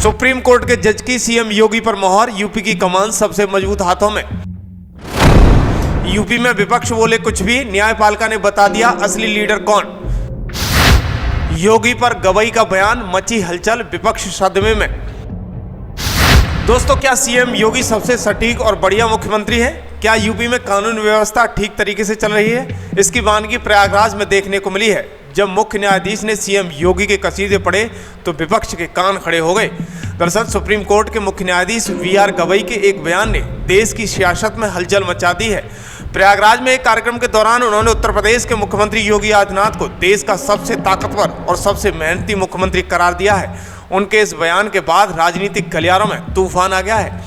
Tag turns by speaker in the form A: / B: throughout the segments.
A: Supreme court के जज की सीएम योगी पर मोहर, यूपी की कमान सबसे मजबूत हाथों में। यूपी में विपक्ष बोले कुछ भी, न्यायपालिका ने बता दिया असली लीडर कौन। योगी पर गवई का बयान, मची हलचल, विपक्ष सदमे में। दोस्तों, क्या सीएम योगी सबसे सटीक और बढ़िया मुख्यमंत्री है? क्या यूपी में कानून व्यवस्था ठीक तरीके से चल रही है? इसकी वानगी प्रयागराज में देखने को मिली है। जब मुख्य न्यायाधीश ने सीएम योगी के कसीदे पढ़े तो विपक्ष के कान खड़े हो गए। दरअसल सुप्रीम कोर्ट के मुख्य न्यायाधीश वीआर गवई के एक बयान ने देश की सियासत में हलचल मचा दी है। प्रयागराज में एक कार्यक्रम के दौरान उन्होंने उत्तर प्रदेश के मुख्यमंत्री योगी आदित्यनाथ को देश का सबसे ताकतवर और सबसे मेहनती मुख्यमंत्री करार दिया है। उनके इस बयान के बाद राजनीतिक गलियारों में तूफान आ गया है।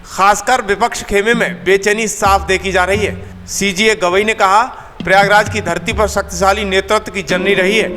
A: खासकर विपक्ष खेमे में बेचैनी साफ देखी जा रही है। सीजीए गवई ने कहा, प्रयागराज की धरती पर शक्तिशाली नेतृत्व की जननी रही है।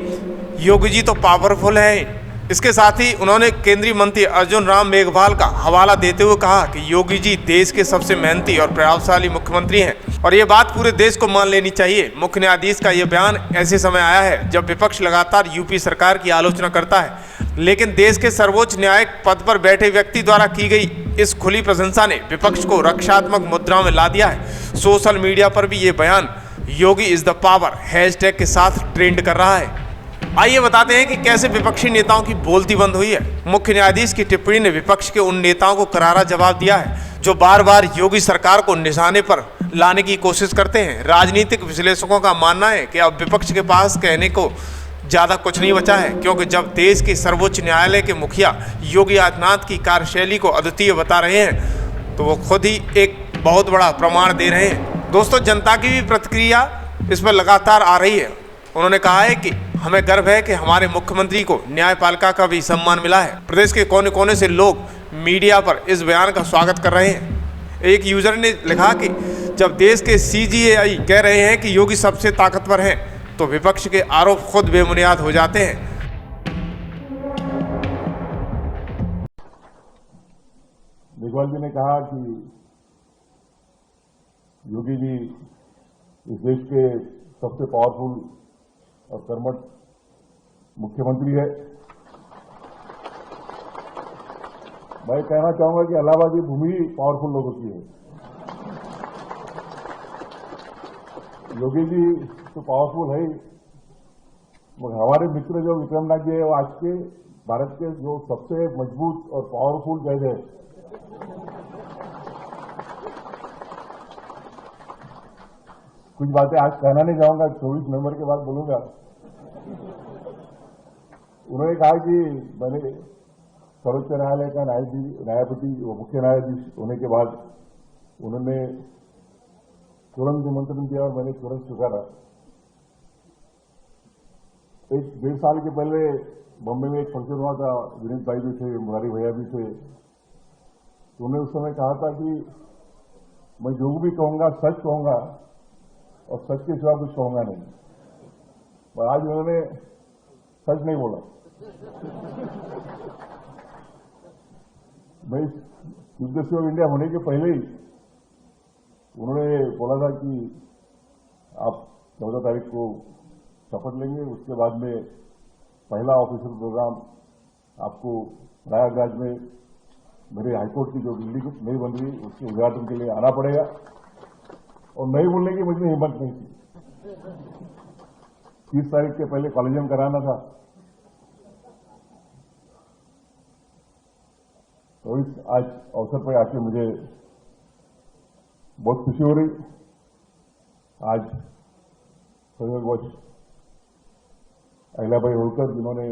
A: योगी जी तो पावरफुल है। इसके साथ ही उन्होंने केंद्रीय मंत्री अर्जुन राम मेघवाल का हवाला देते हुए कहा कि योगी जी देश के सबसे मेहनती और प्रभावशाली मुख्यमंत्री हैं और ये बात पूरे देश को मान लेनी चाहिए। मुख्य न्यायाधीश का यह बयान ऐसे समय आया है जब विपक्ष लगातार यूपी सरकार की आलोचना करता है, लेकिन देश के सर्वोच्च न्यायिक पद पर बैठे व्यक्ति द्वारा की गई इस खुली प्रशंसा ने विपक्ष को रक्षात्मक मुद्रा में ला दिया है। सोशल मीडिया पर भी ये बयान योगी इज द पावर हैशटैग के साथ ट्रेंड कर रहा है। आइए बताते हैं कि कैसे विपक्षी नेताओं की बोलती बंद हुई है। मुख्य न्यायाधीश की टिप्पणी ने विपक्ष के उन नेताओं को करारा जवाब दिया है जो बार बार योगी सरकार को निशाने पर लाने की कोशिश करते हैं। राजनीतिक विश्लेषकों का मानना है कि अब विपक्ष के पास कहने को ज़्यादा कुछ नहीं बचा है, क्योंकि जब देश के सर्वोच्च न्यायालय के मुखिया योगी आदित्यनाथ की कार्यशैली को अद्वितीय बता रहे हैं तो वो खुद ही एक बहुत बड़ा प्रमाण दे रहे हैं। दोस्तों, जनता की भी प्रतिक्रिया इस पर लगातार आ रही है। उन्होंने कहा है कि हमें गर्व है कि हमारे मुख्यमंत्री को न्यायपालिका का भी सम्मान मिला है। प्रदेश के कोने कोने से लोग मीडिया पर इस बयान का स्वागत कर रहे हैं। एक यूजर ने लिखा कि जब देश के सीजीआई कह रहे हैं कि योगी सबसे ताकतवर हैं तो विपक्ष के आरोप खुद बेबुनियाद हो जाते हैं।
B: मेघवाल जी ने कहा कि योगी जी इस देश के सबसे पावरफुल और कर्मठ मुख्यमंत्री है। मैं कहना चाहूंगा कि इलाहाबाद की भूमि पावरफुल लोगों की है। योगी जी तो पावरफुल है ही, मगर हमारे मित्र जो विक्रमनाथ जी है वो आज के भारत के जो सबसे मजबूत और पावरफुल जज है। कुछ बातें आज कहना नहीं चाहूंगा, 24 नवंबर के बाद बोलूंगा। उन्होंने कहा कि मैंने सर्वोच्च न्यायालय का न्यायपति मुख्य न्यायाधीश होने के बाद उन्होंने तुरंत निमंत्रण दिया और मैंने तुरंत स्वीकारा। 1-1.5 साल के पहले बॉम्बे में एक फंक्शन हुआ था, विनीत भाई भी थे, मुरारी भैया भी थे। तो उन्होंने उस समय कहा था कि मैं जो भी कहूंगा सच कहूंगा और सच के सिवा कुछ कहूंगा नहीं। पर आज उन्होंने सच नहीं बोला। मैं चीफ जस्टिस ऑफ इंडिया होने के पहले ही उन्होंने बोला था कि आप 14 तारीख को शपथ लेंगे, उसके बाद में पहला ऑफिशियल प्रोग्राम आपको प्रयागराज में मेरे हाईकोर्ट की जो बिल्डिंग नई बन रही उसके उद्घाटन के लिए आना पड़ेगा। और नहीं बोलने की मुझे हिम्मत नहीं थी। 30 तारीख के पहले कॉलेजियम कराना था। तो इस आज अवसर पर आके मुझे बहुत खुशी हो रही। आज अहिल्याबाई होलकर जिन्होंने